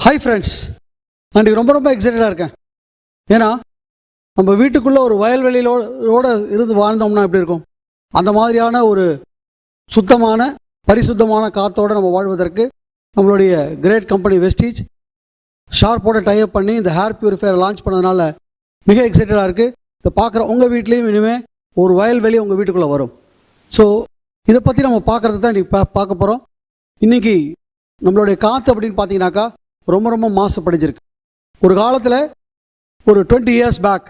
Hi friends, நான் ரொம்ப எக்ஸைட்டடாக இருக்கேன். ஏன்னா நம்ம வீட்டுக்குள்ளே ஒரு வயல்வெளியோட இருந்து வாழ்ந்தோம்னா எப்படி இருக்கும்? அந்த மாதிரியான ஒரு சுத்தமான பரிசுத்தமான காற்றோடு நம்ம வாழ்வதற்கு நம்மளுடைய கிரேட் கம்பெனி வெஸ்டீஜ் ஷார்ப்போட டைப் பண்ணி இந்த ஹேர் பியூரிஃபையர் லான்ச் பண்ணதுனால மிக எக்ஸைட்டடாக இருக்குது. இதை பார்க்குற உங்கள் வீட்லேயும் இனிமேல் ஒரு வயல்வெளி உங்கள் வீட்டுக்குள்ளே வரும். ஸோ இதை பற்றி நம்ம பார்க்குறது தான் இன்றைக்கி பார்க்க போகிறோம். இன்றைக்கி நம்மளுடைய காற்று அப்படின்னு பார்த்தீங்கன்னாக்கா ரொம்ப மாசுபடிஞ்சிருக்கு. ஒரு காலத்தில் ஒரு 20 years பேக்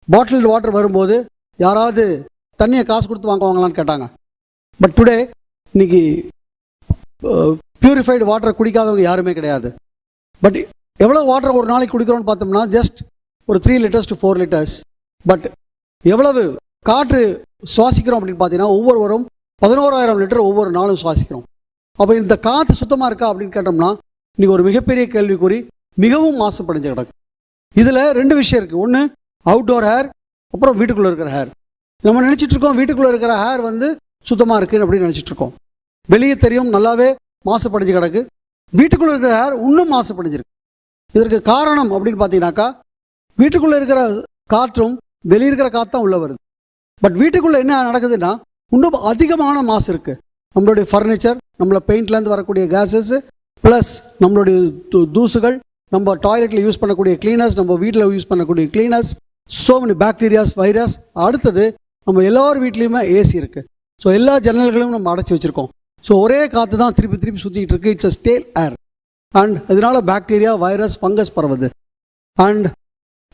பாட்டில்டு வாட்டர் வரும்போது யாராவது தண்ணியை காசு கொடுத்து வாங்குவாங்களான்னு கேட்டாங்க. பட் டுடே இன்னைக்கு பியூரிஃபைடு வாட்டரை குடிக்காதவங்க யாருமே கிடையாது. பட் எவ்வளோ வாட்டர் ஒரு நாளைக்கு குடிக்கிறோன்னு பார்த்தோம்னா ஜஸ்ட் ஒரு 3 liters to 4 liters. பட் எவ்வளவு காற்று சுவாசிக்கிறோம் அப்படின்னு பார்த்தீங்கன்னா ஒவ்வொருவரும் 11,000 லிட்டர் ஒவ்வொரு நாளும் சுவாசிக்கிறோம். அப்போ இந்த காற்று சுத்தமாக இருக்கா அப்படின்னு கேட்டோம்னா இன்றைக்கி ஒரு மிகப்பெரிய கேள்விக்குறி, மிகவும் மாசுபடிஞ்ச கிடக்கு. இதில் 2 விஷயம் இருக்குது. ஒன்று அவுட்டோர் ஹேர், அப்புறம் வீட்டுக்குள்ளே இருக்கிற ஹேர். நம்ம நினச்சிட்ருக்கோம் வீட்டுக்குள்ளே இருக்கிற ஹேர் சுத்தமாக இருக்குன்னு அப்படின்னு நினச்சிட்ருக்கோம். வெளியே தெரியும் நல்லாவே மாசுபடிஞ்சு கிடக்கு. வீட்டுக்குள்ளே இருக்கிற ஹேர் இன்னும் மாசுபடிஞ்சிருக்கு. இதற்கு காரணம் அப்படின்னு பார்த்தீங்கன்னாக்கா வீட்டுக்குள்ளே இருக்கிற காற்றும் வெளியே இருக்கிற காற்று தான் உள்ளே வருது. பட் வீட்டுக்குள்ளே என்ன நடக்குதுன்னா இன்னும் அதிகமான மாசு இருக்குது. நம்மளுடைய ஃபர்னிச்சர், நம்மளோட பெயிண்ட்லேருந்து வரக்கூடிய கேஸஸ், ப்ளஸ் நம்மளுடைய தூசுகள், நம்ம டாய்லெட்டில் யூஸ் பண்ணக்கூடிய கிளீனர்ஸ், நம்ம வீட்டில் யூஸ் பண்ணக்கூடிய cleaners, so many bacterias, virus. அடுத்தது நம்ம எல்லார் வீட்லேயுமே ஏசி இருக்குது. ஸோ எல்லா ஜன்னல்களையும் நம்ம அடைச்சி வச்சுருக்கோம். ஸோ ஒரே காற்று தான் திருப்பி சுற்றிக்கிட்டு இருக்குது. It's a stale air. And இதனால் பாக்டீரியா, வைரஸ், ஃபங்கஸ் பரவுது. அண்ட்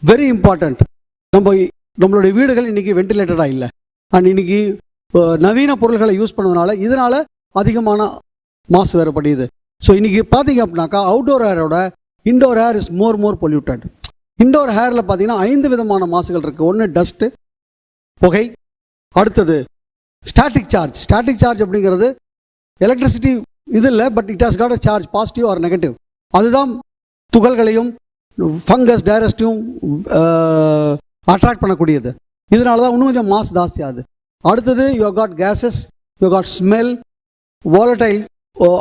வெரி இம்பார்ட்டண்ட், நம்மளுடைய வீடுகள் இன்றைக்கி வென்டிலேட்டடாக இல்லை. அண்ட் இன்றைக்கி நவீன பொருள்களை யூஸ் பண்ணதுனால இதனால் அதிகமான மாசு வேறுபடுது. ஸோ இன்றைக்கி பார்த்தீங்க அப்படின்னாக்கா அவுட்டோர் ஹேரோட indoor air is more polluted. Indoor ஹேரில் பார்த்தீங்கன்னா 5 விதமான மாசுகள் இருக்குது. ஒன்று டஸ்ட்டு, புகை. அடுத்தது ஸ்டாட்டிக் சார்ஜ். ஸ்டாட்டிக் சார்ஜ் அப்படிங்கிறது எலக்ட்ரிசிட்டி இது இல்லை, but it has got a charge, positive or negative. அதுதான் துகள்களையும் ஃபங்கஸ், டைரஸ்டையும் அட்ராக்ட் பண்ணக்கூடியது. இதனால தான் இன்னும் கொஞ்சம் மாசு ஜாஸ்தி ஆகுது. அடுத்தது you got gases, you got smell, volatile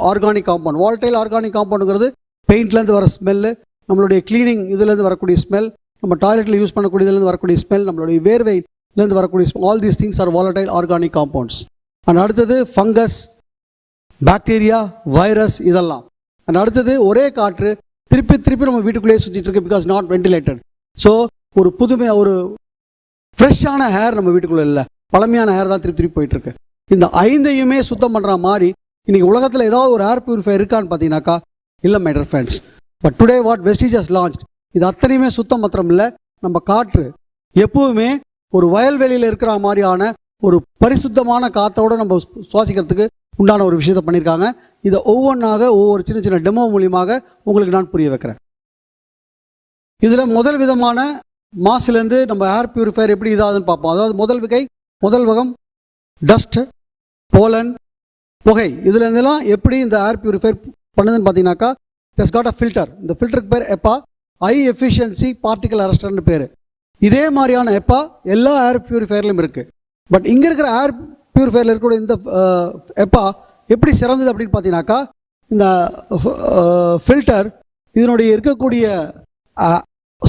organic compound. Volatile organic காம்பவுண்டுங்கிறது பெயிண்ட்லேருந்து வர ஸ்மெல்லு, நம்மளுடைய கிளீனிங் இதுலேருந்து வரக்கூடிய ஸ்மெல், நம்ம டாய்லெட்டில் யூஸ் பண்ணக்கூடியதுலேருந்து வரக்கூடிய ஸ்மெல், நம்மளுடைய வேர்வையிலேருந்து வரக்கூடிய smell. All these things are volatile organic compounds. And அடுத்தது ஃபங்கஸ், பாக்டீரியா, வைரஸ், இதெல்லாம். அண்ட் அடுத்தது ஒரே காற்று திருப்பி நம்ம வீட்டுக்குள்ளேயே சுற்றிட்டு இருக்கு, பிகாஸ் நாட் வென்டிலேட்டட். ஸோ ஒரு ஒரு ஃப்ரெஷ்ஷான ஹேர் நம்ம வீட்டுக்குள்ளே இல்லை, பழமையான ஹேர் தான் திருப்பி போயிட்டுருக்கு. இந்த 5ஐயுமே சுத்தம் பண்ணுற மாதிரி இன்றைக்கி உலகத்தில் ஏதாவது ஒரு ஏர் பியூரிஃபையர் இருக்கான்னு பார்த்தீங்கன்னாக்கா இல்லை my dear friends. But today what Vestige has launched, இது அத்தனையுமே சுத்தம் மாத்திரம் இல்லை, நம்ம காற்று எப்பவுமே ஒரு வயல்வெளியில் இருக்கிற மாதிரியான ஒரு பரிசுத்தமான காற்றோடு நம்ம சுவாசிக்கிறதுக்கு உண்டான ஒரு விஷயத்தை பண்ணியிருக்காங்க. இதை ஒவ்வொன்றாக ஒவ்வொரு சின்ன டெமோ மூலியமாக உங்களுக்கு நான் புரிய வைக்கிறேன். இதில் முதல் விதமான மாசுலேருந்து நம்ம ஏர் பியூரிஃபையர் எப்படி இதாகுதுன்னு பார்ப்போம். அதாவது முதல் வகம் டஸ்ட், போலன், புகை. இதுலேருந்துலாம் எப்படி இந்த ஏர் பியூரிஃபையர் பண்ணுதுன்னு பார்த்தீங்கன்னாக்கா it has got a filter. இந்த ஃபில்டருக்கு பேர் எப்பா, ஹை எஃபிஷியன்சி பார்ட்டிகல் அரெஸ்டர்னு பேர். இதே மாதிரியான எப்பா எல்லா ஏர் பியூரிஃபையர்லையும் இருக்குது. பட் இங்கே இருக்கிற ஏர் பியூரிஃபையரில் இருக்கக்கூடிய இந்த எப்பா எப்படி சிறந்தது அப்படின்னு பார்த்தீங்கன்னாக்கா இந்த ஃபில்டர் இதனுடைய இருக்கக்கூடிய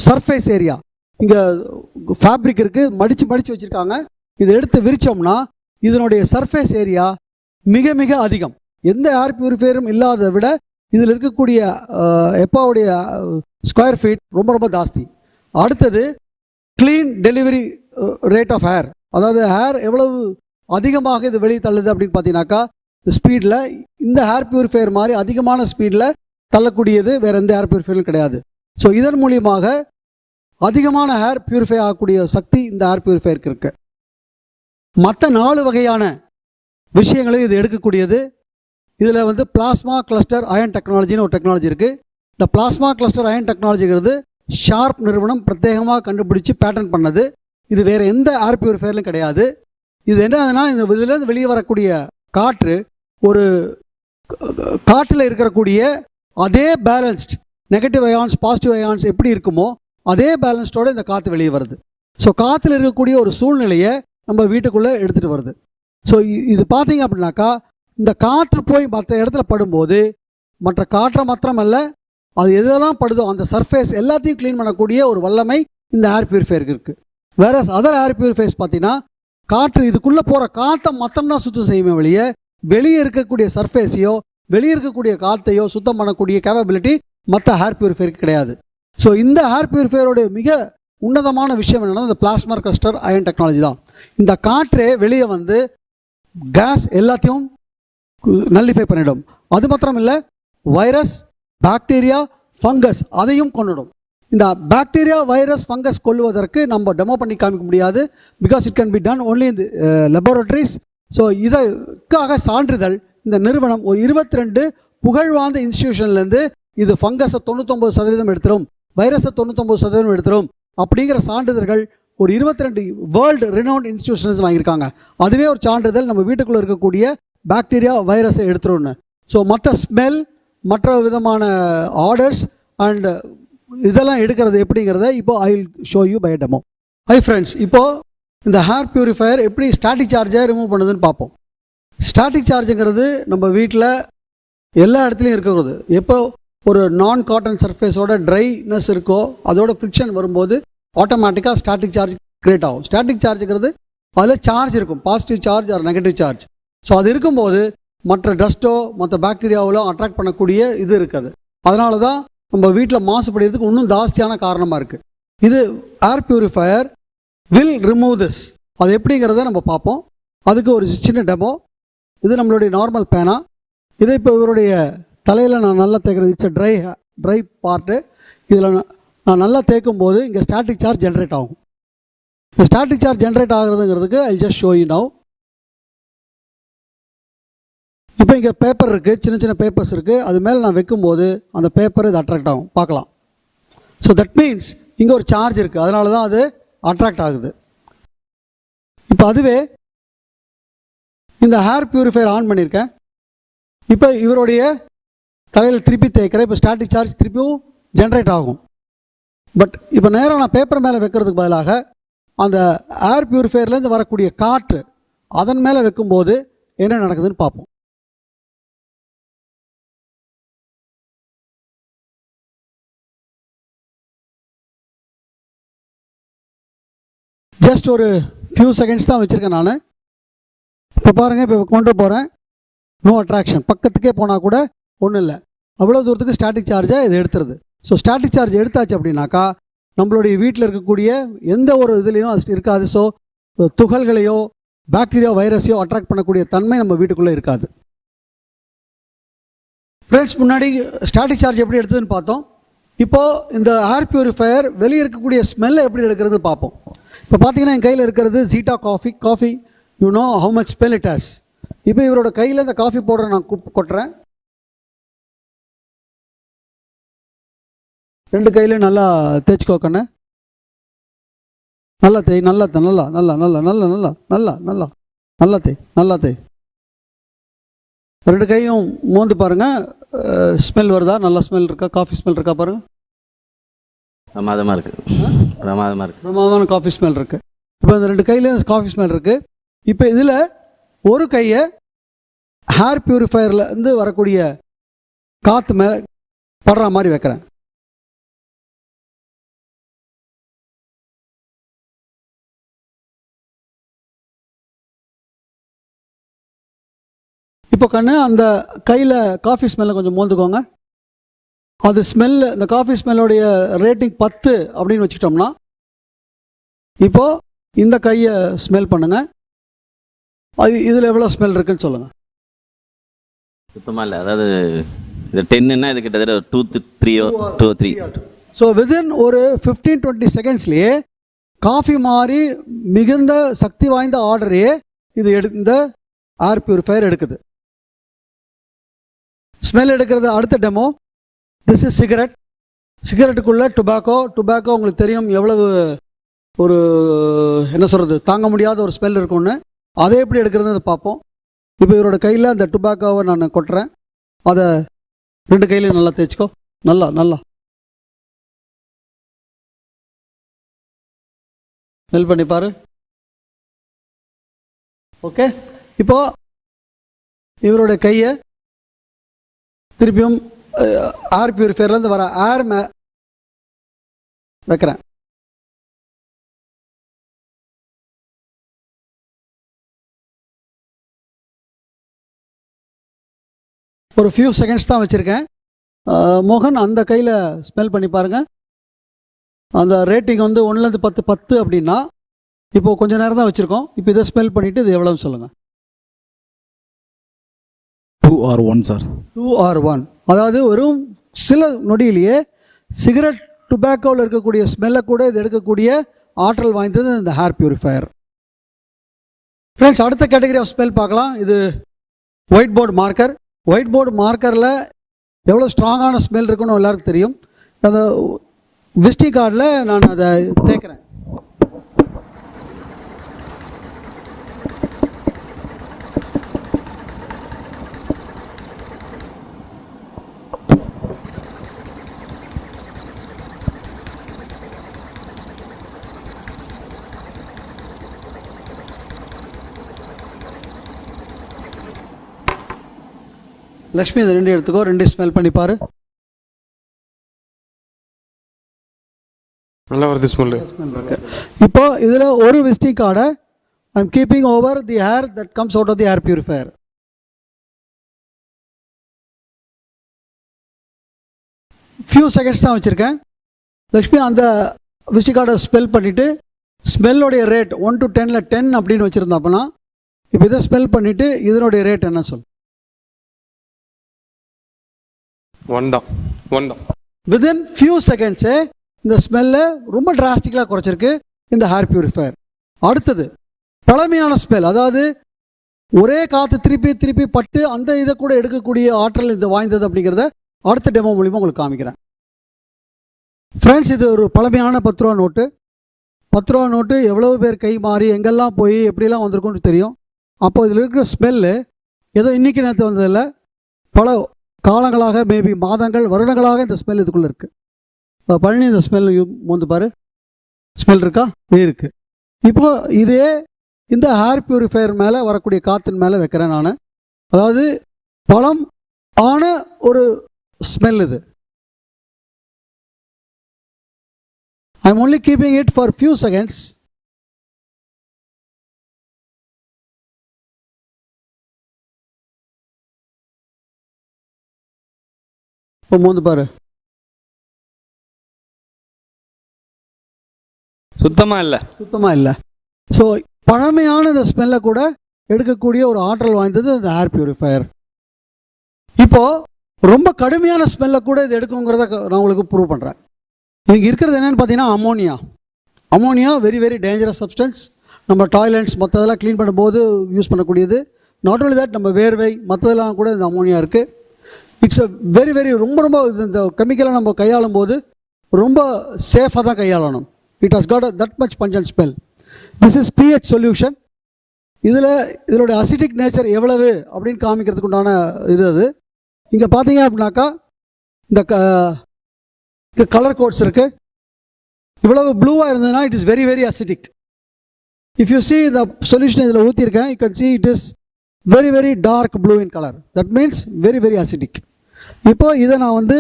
சர்ஃபேஸ் ஏரியா, இங்கே ஃபேப்ரிக் இருக்குது, மடித்து வச்சுருக்காங்க. இதை எடுத்து விரித்தோம்னா இதனுடைய சர்ஃபேஸ் ஏரியா மிக அதிகம். எந்த ஏர் பியூரிஃபையரும் இல்லாத விட இதில் இருக்கக்கூடிய எப்பாவுடைய ஸ்கொயர் ஃபீட் ரொம்ப ஜாஸ்தி. அடுத்தது clean delivery rate of air. அதாவது ஹேர் எவ்வளவு அதிகமாக இது வெளியே தள்ளுது அப்படின்னு பார்த்தீங்கன்னாக்கா ஸ்பீடில் இந்த ஹேர் பியூரிஃபையர் மாதிரி அதிகமான ஸ்பீடில் தள்ளக்கூடியது வேறு எந்த ஹேர் பியூரிஃபையரும் கிடையாது. ஸோ இதன் மூலியமாக அதிகமான ஹேர் பியூரிஃபை ஆகக்கூடிய சக்தி இந்த ஹேர் பியூரிஃபையருக்கு இருக்குது. மற்ற 4 வகையான விஷயங்களையும் இது எடுக்கக்கூடியது. இதில் பிளாஸ்மா கிளஸ்டர் அயன் டெக்னாலஜின்னு ஒரு டெக்னாலஜி இருக்குது. இந்த பிளாஸ்மா கிளஸ்டர் அயன் டெக்னாலஜிங்கிறது ஷார்ப் நிறுவனம் பிரத்யேகமாக கண்டுபிடிச்சி பேட்டன் பண்ணது. இது வேறு எந்த ஏர் பியூரிஃபையர்லையும் கிடையாது. இது என்னதுன்னா இந்த இதிலேருந்து வெளியே வரக்கூடிய காற்று ஒரு காற்றில் இருக்கக்கூடிய அதே balanced negative ions, positive ions எப்படி இருக்குமோ அதே பேலன்ஸ்டோடு இந்த காற்று வெளியே வருது. ஸோ காற்றுல இருக்கக்கூடிய ஒரு சூழ்நிலையை நம்ம வீட்டுக்குள்ளே எடுத்துகிட்டு வருது. ஸோ இது பார்த்தீங்க அப்படின்னாக்கா இந்த காற்று போய் மற்ற இடத்துல படும்போது மற்ற காற்றை மாத்திரமல்ல அது எதெல்லாம் படுதோ அந்த சர்ஃபேஸ் எல்லாத்தையும் க்ளீன் பண்ணக்கூடிய ஒரு வல்லமை இந்த ஏர் பியூரிஃபையருக்கு இருக்குது. வேற அதர் ஏர் பியூரிஃபையர்ஸ் பார்த்தீங்கன்னா காற்று இதுக்குள்ளே போகிற காற்றை மட்டும்தான் சுத்தம் செய்யுமே வெளியே வெளியே இருக்கக்கூடிய சர்ஃபேஸையோ வெளியே இருக்கக்கூடிய காற்றையோ சுத்தம் பண்ணக்கூடிய கேப்பபிலிட்டி மற்ற ஏர் பியூரிஃபையருக்கு கிடையாது. ஸோ இந்த ஏர் பியூரிஃபையரோட மிக உன்னதமான விஷயம் என்னன்னா இந்த பிளாஸ்மா கிளஸ்டர் அயன் டெக்னாலஜி தான். இந்த காற்றே வெளியே வந்து கேஸ் எல்லாத்தையும் நல்லிஃபை பண்ணிடும். அது மாத்திரம் இல்லை, வைரஸ், பாக்டீரியா, ஃபங்கஸ் அதையும் கொண்டுடும். இந்த பாக்டீரியா, வைரஸ், ஃபங்கஸ் கொல்லுவதற்கு நம்ம டெமோ பண்ணி காமிக்க முடியாது. Because it can be done only in லெபோரட்டரிஸ். So இதற்காக சான்றிதழ் இந்த நிறுவனம் ஒரு 22 புகழ்வாய்ந்த இன்ஸ்டிடியூஷன்லேருந்து இது ஃபங்கஸை 99% எடுத்துரும், வைரஸை 99% எடுத்துரும் அப்படிங்கிற சான்றிதழ்கள் ஒரு 22 வேர்ல்டு ரினவுண்ட் இன்ஸ்டிடியூஷன்ஸ் வாங்கியிருக்காங்க. அதுவே ஒரு சான்றிதழ் நம்ம வீட்டுக்குள்ளே இருக்கக்கூடிய பாக்டீரியா, வைரஸை எடுத்துரும்னு. ஸோ மற்ற ஸ்மெல், மற்ற விதமான ஆர்டர்ஸ் அண்ட் இதெல்லாம் எடுக்கிறது எப்படிங்கிறத இப்போ I will show you by demo. Hi friends, இப்போது இந்த ஹேர் பியூரிஃபையர் எப்படி ஸ்டாட்டிக் சார்ஜை ரிமூவ் பண்ணுதுன்னு பார்ப்போம். ஸ்டாட்டிக் சார்ஜுங்கிறது நம்ம வீட்டில் எல்லா இடத்துலையும் இருக்கிறது. எப்போ ஒரு நான் காட்டன் சர்ஃபேஸோட ட்ரைனஸ் இருக்கோ அதோட ஃப்ரிக்ஷன் வரும்போது ஆட்டோமேட்டிக்காக ஸ்டாட்டிக் சார்ஜ் கிரியேட் ஆகும். ஸ்டாட்டிக் சார்ஜுங்கிறது அதில் சார்ஜ் இருக்கும், positive charge or negative charge. So அது இருக்கும்போது மற்ற டஸ்ட்டோ மற்ற பாக்டீரியாவோ அட்ராக்ட் பண்ணக்கூடிய இது இருக்காது. அதனால தான் நம்ம வீட்டில் மாசுபடுறதுக்கு இன்னும் ஜாஸ்தியான காரணமாக இருக்குது. இது air purifier will remove this. அது எப்படிங்கிறத நம்ம பார்ப்போம். அதுக்கு ஒரு சின்ன டெமோ. இது நம்மளுடைய நார்மல் பேனா. இதை இப்போ இவருடைய தலையில் நான் நல்லா தேய்க்கிறது. It's try part. இதில் நான் நல்லா தேய்க்கும் போது இங்கே ஸ்டாட்டிக் சார்ஜ் ஜென்ரேட் ஆகும். இந்த ஸ்டாட்டிக் சார்ஜ் ஜென்ரேட் ஆகுறதுங்கிறதுக்கு I just show you now. இப்போ இங்கே பேப்பர் இருக்குது, சின்ன சின்ன பேப்பர்ஸ் இருக்குது. அது மேலே நான் வைக்கும்போது அந்த பேப்பர் இது அட்ராக்ட் ஆகும், பார்க்கலாம். ஸோ தட் மீன்ஸ் இங்கே ஒரு சார்ஜ் இருக்குது, அதனால தான் அது அட்ராக்ட் ஆகுது. இப்போ அதுவே இந்த ஹேர் பியூரிஃபையர் ஆன் பண்ணியிருக்கேன். இப்போ இவருடைய தலையில் திருப்பி தேய்க்கிறேன். இப்போ ஸ்டாட்டிக் சார்ஜ் திருப்பியும் ஜென்ரேட் ஆகும். பட் இப்போ நேராக நான் பேப்பர் மேலே வைக்கிறதுக்கு பதிலாக அந்த ஏர் பியூரிஃபையர்லேருந்து வரக்கூடிய காற்று அதன் மேலே வைக்கும்போது என்ன நடக்குதுன்னு பார்ப்போம். ஜஸ்ட் ஒரு ஃபியூ செகண்ட்ஸ் தான் வச்சுருக்கேன் நான். இப்போ பாருங்கள், இப்போ கொண்டு போகிறேன், நோ அட்ராக்ஷன். பக்கத்துக்கே போனால் கூட ஒன்றும் இல்லை. அவ்வளோ தூரத்துக்கு ஸ்டாட்டிக் சார்ஜை இது எடுத்துருது. ஸோ ஸ்டாட்டிக் சார்ஜ் எடுத்தாச்சு அப்படின்னாக்கா நம்மளுடைய வீட்டில் இருக்கக்கூடிய எந்த ஒரு இதுலேயும் அது இருக்காது. ஸோ துகள்களையோ பாக்டீரியா, வைரஸையோ அட்ராக்ட் பண்ணக்கூடிய தன்மை நம்ம வீட்டுக்குள்ளே இருக்காது. ஃப்ரெண்ட்ஸ், முன்னாடி ஸ்டாட்டிக் சார்ஜ் எப்படி எடுத்ததுன்னு பார்த்தோம். இப்போது இந்த ஏர் பியூரிஃபையர் வெளியே இருக்கக்கூடிய ஸ்மெல்லை எப்படி எடுக்கிறது பார்ப்போம். இப்போ பார்த்தீங்கன்னா என் கையில் இருக்கிறது ஜீட்டா coffee. You know how much smell it has. இப்போ இவரோட கையில் இந்த காஃபி பவுடரை நான் கொட்டுறேன். 2 கையிலையும் நல்லா தேய்ச்சிக்கோக்கண்ணே. நல்லா தேய், நல்லா நல்லா நல்லா நல்லா நல்லா நல்லா நல்லா நல்லா நல்லா தேய், நல்லா தேய். 2 கையும் மோந்து பாருங்கள், ஸ்மெல் வருதா? நல்லா ஸ்மெல் இருக்கா? காஃபி ஸ்மெல் இருக்கா பாருங்கள். பிரமாதமாக இருக்குது, பிரமாதமாக இருக்குது, பிரமாதமான காஃபி ஸ்மெல் இருக்குது. இப்போ இந்த 2 கையிலையும் காஃபி ஸ்மெல் இருக்குது. இப்போ இதில் ஒரு கையை ஹேர் பியூரிஃபையர்லேருந்து வரக்கூடிய காற்று மேலே படுற மாதிரி வைக்கிறேன். இப்போ கண்ணு அந்த கையில் காஃபி ஸ்மெல்லை கொஞ்சம் மோந்துக்கோங்க. அது ஸ்மெல், இந்த காஃபி ஸ்மெல்லோடைய ரேட்டிங் 10 அப்படின்னு வச்சுக்கிட்டோம்னா இப்போது இந்த கையை ஸ்மெல் பண்ணுங்கள். அது இதில் எவ்வளோ ஸ்மெல் இருக்குன்னு சொல்லுங்கள். சுத்தமாக இல்லை. அதாவது இது 10ன்னா இது கிட்டத்தட்ட 2-3. ஸோ வித்தின் ஒரு 15-20 செகண்ட்ஸ்லேயே காஃபி மாதிரி மிகுந்த சக்தி வாய்ந்த ஆர்டரையே இது இந்த ஏர் பியூரிஃபையர் எடுக்குது. ஸ்மெல் எடுக்கிறது அடுத்த டெமோ. This is cigarette. சிகரெட்டுக்குள்ளே டுபாக்கோ உங்களுக்கு தெரியும் எவ்வளவு ஒரு என்ன சொல்கிறது, தாங்க முடியாத ஒரு ஸ்மெல் இருக்கும்னு. அதை எப்படி எடுக்கிறதுன்னு பார்ப்போம். இப்போ இவரோட கையில் அந்த டுபாக்கோவை நான் கொட்டுறேன். அதை 2 கையிலையும் நல்லா தேய்ச்சிக்கோ. நல்லா நல்லா ஸ்மெல் பண்ணி பாரு. ஓகே. இப்போ இவருடைய கையை திருப்பியும் ஏர் பியூரிஃபையர்லேருந்து வர ஏர் வைக்கிறேன். ஒரு ஃபியூ செகண்ட்ஸ் தான் வச்சுருக்கேன். மோகன் அந்த கையில் ஸ்மெல் பண்ணி பாருங்கள். அந்த ரேட்டிங் வந்து 1லேருந்து 10 அப்படின்னா இப்போது கொஞ்சம் நேரம் தான் வச்சுருக்கோம். இப்போ இதை ஸ்மெல் பண்ணிவிட்டு இது எவ்வளோன்னு சொல்லுங்கள். 2 or 1 சார். 2 or 1, அதாவது வெறும் சில நொடியிலேயே சிகரெட் டுபாக்கோவில் இருக்கக்கூடிய ஸ்மெல்லை கூட இது எடுக்கக்கூடிய ஆற்றல் வாய்ந்தது இந்த ஹேர் பியூரிஃபையர். ஃப்ரெண்ட்ஸ், அடுத்த கேட்டகரி ஆஃப் ஸ்மெல் பார்க்கலாம். இது white board marker. White board மார்க்கரில் எவ்வளோ ஸ்ட்ராங்கான ஸ்மெல் இருக்குன்னு எல்லாருக்கும் தெரியும். அந்த விசிட்டிங் கார்டில் நான் அதை தேய்க்கிறேன். லக்ஷ்மி, இது 2 எடுத்துக்கோ, 2 ஸ்மெல் பண்ணி பாரு. நல்லா வருது ஸ்மெல்லு. இப்போ இதில் ஒரு விசிட்டிங் கார்டை I am keeping over the air that comes out of the air purifier. Few seconds தான் வச்சுருக்கேன். லக்ஷ்மி, அந்த விசிட்டிங் கார்டை ஸ்மெல் பண்ணிவிட்டு ஸ்மெல்லோடைய ரேட் 1 to 10ல் 10 அப்படின்னு வச்சுருந்தாப்பனா இப்போ இதை ஸ்மெல் பண்ணிவிட்டு இதனுடைய ரேட் என்ன சொல். 1 தான். வித்தின் ஃபியூ செகண்ட்ஸு இந்த ஸ்மெல்லை ரொம்ப டிராஸ்டிக்கலாக குறைச்சிருக்கு இந்த ஹேர் பியூரிஃபையர். அடுத்தது பழமையான ஸ்மெல், அதாவது ஒரே காற்று திருப்பி திருப்பி பட்டு அந்த இதை கூட எடுக்கக்கூடிய ஆற்றல் இது வாய்ந்தது அப்படிங்கிறத அடுத்த டெமோ மூலிமா உங்களுக்கு காமிக்கிறேன். ஃப்ரெண்ட்ஸ், இது ஒரு பழமையான 10 ரூபா நோட்டு. 10 ரூபா நோட்டு எவ்வளோ பேர் கை மாறி எங்கெல்லாம் போய் எப்படிலாம் வந்திருக்குன்னு தெரியும். அப்போ இதில் இருக்கிற ஸ்மெல்லு ஏதோ இன்றைக்கி நேரத்து வந்ததில்லை, பல காலங்களாக, மேபி மாதங்கள், வருடங்களாக இந்த ஸ்மெல் இதுக்குள்ளே இருக்குது. இப்போ பழனி, இந்த ஸ்மெல் மோந்து பாரு, ஸ்மெல் இருக்கா? இருக்குது. இப்போ இதே இந்த ஹேர் பியூரிஃபையர் மேலே வரக்கூடிய காற்றின் மேலே வைக்கிறேன் நான். அதாவது பழம் ஆன ஒரு ஸ்மெல் இது. I am only keeping it for few seconds. இப்போ மோந்து பாரு, சுத்தமாக இல்லை. ஸோ பழமையான இந்த ஸ்மெல்லை கூட எடுக்கக்கூடிய ஒரு ஆற்றல் வாய்ந்தது இந்த ஹேர் பியூரிஃபையர். இப்போது ரொம்ப கடுமையான ஸ்மெல்லை கூட இது எடுக்குங்கிறத நான் உங்களுக்கு ப்ரூவ் பண்ணுறேன். இங்கே இருக்கிறது என்னென்னு பார்த்தீங்கன்னா ammonia very very dangerous substance. நம்ம டாய்லெட்ஸ் மற்றதெல்லாம் க்ளீன் பண்ணும்போது யூஸ் பண்ணக்கூடியது. நாட் ஓன்லி தட், நம்ம வேர்வை மற்றதெல்லாம் கூட இந்த அமோனியா இருக்குது. இட்ஸ் அ வெரி வெரி ரொம்ப இந்த கெமிக்கலை நம்ம கையாளும் போது ரொம்ப சேஃபாக தான் கையாளணும். It has got that much pungent smell. This is pH solution. இதோடைய அசிட்டிக் நேச்சர் எவ்வளவு அப்படின்னு காமிக்கிறதுக்கு உண்டான இது அது. இங்கே பார்த்தீங்க அப்படின்னாக்கா இந்த கலர் கோட்ஸ் இருக்குது. இவ்வளவு ப்ளூவாக இருந்ததுன்னா it is very very acidic. If you see இந்த சொல்யூஷன் இதில் ஊற்றிருக்கேன், you can see it is very very dark blue in colour. That means very very acidic. இப்போ இதை நான் வந்து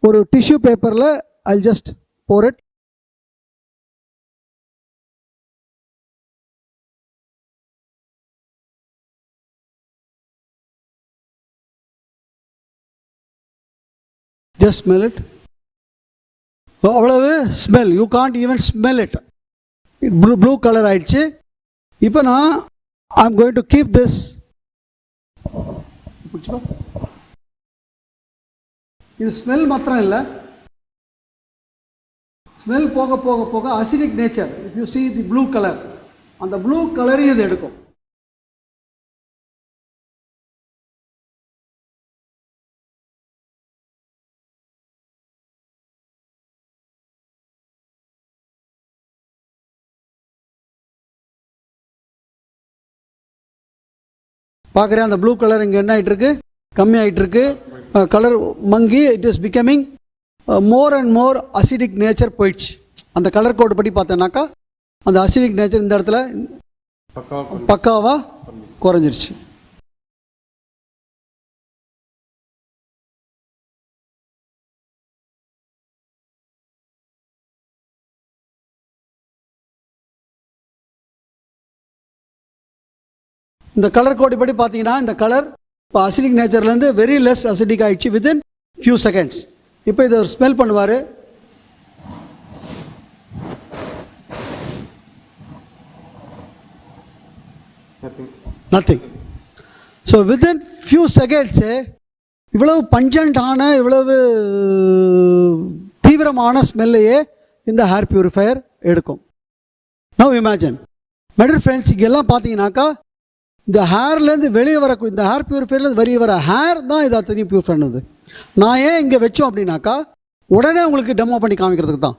ஒரு டிஷ்யூ பேப்பரில் I just pour it. Just smell it. அவ்வளவு smell, you can't even smell it. Blue colour ஆயிடுச்சு. இப்போ நான் I am going to keep this. இது ஸ்மெல் மாத்திரம் இல்லை, ஸ்மெல் போக போக போக acidic nature. If you see the blue colour, அந்த ப்ளூ கலரையும் இது எடுக்கும். பார்க்குறேன் அந்த ப்ளூ கலர் இங்கே என்ன ஆகிட்டு இருக்கு, கம்மி ஆகிட்டு இருக்கு. Colour monkey it is becoming more and more acidic nature போயிடுச்சு. அந்த கலர் கோடு படி பார்த்தோன்னாக்கா அந்த அசிடிக் நேச்சர் இந்த இடத்துல பக்காவாக குறைஞ்சிருச்சு. இந்த கலர் கோடு படி பார்த்தீங்கன்னா இந்த கலர் இப்போ அசிடிக் நேச்சர்லேருந்து வெரி லெஸ் அசிடிக் ஆகிடுச்சு வித்தின் ஃபியூ செகண்ட்ஸ். இப்போ இதை ஒரு ஸ்மெல் பண்ணுவார். Nothing. So within few seconds இவ்வளவு பஞ்சண்டான இவ்வளவு தீவிரமான ஸ்மெல்லையே இந்த ஹேர் பியூரிஃபையர் எடுக்கும். நவ் இமேஜின் மெடர் ஃப்ரெண்ட்ஸ், இங்கெல்லாம் பார்த்தீங்கன்னாக்கா இந்த ஹேர்லேருந்து வெளியே வரக்கூடிய இந்த ஹேர் பியூரிஃபையர்லேருந்து வெளியே வர ஹேர் தான் இது அத்தனையும் பியூரிஃபை பண்ணுது. நான் ஏன் இங்கே வச்சோம் அப்படின்னாக்கா உடனே உங்களுக்கு டெமோ பண்ணி காமிக்கிறதுக்கு தான்.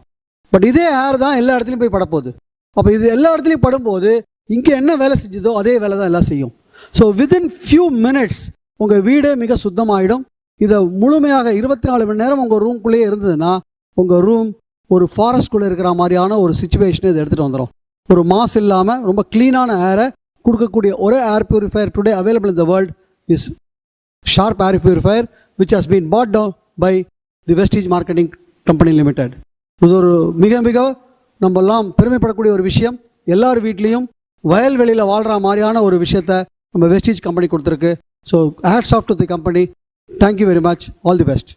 பட் இதே ஹேர் தான் எல்லா இடத்துலையும் போய் படப்போகுது. அப்போ இது எல்லா இடத்துலையும் படும்போது இங்கே என்ன வேலை செஞ்சதோ அதே வேலை தான் எல்லாம் செய்யும். ஸோ வித்தின் ஃபியூ மினிட்ஸ் உங்கள் வீடே மிக சுத்தமாகிடும். இதை முழுமையாக 24 மணி நேரம் உங்கள் ரூம்குள்ளேயே இருந்ததுன்னா உங்கள் ரூம் ஒரு ஃபாரஸ்ட்குள்ளே இருக்கிற மாதிரியான ஒரு சுச்சுவேஷனை இதை எடுத்துகிட்டு வந்துடும். ஒரு மாஸ் இல்லாமல் ரொம்ப க்ளீனான ஏரை கொடுக்கக்கூடிய ஒரே air purifier today available in the world is sharp air purifier which has been brought down by the Vestige marketing company limited. இது ஒரு மிக மிக நம்மெல்லாம் பெருமைப்படக்கூடிய ஒரு விஷயம். எல்லார் வீட்லேயும் வயல்வெளியில் வாழ்கிற மாதிரியான ஒரு விஷயத்தை நம்ம வெஸ்டீஜ் கம்பெனி கொடுத்துருக்கு. So hats off to the company. Thank you very much. All the best.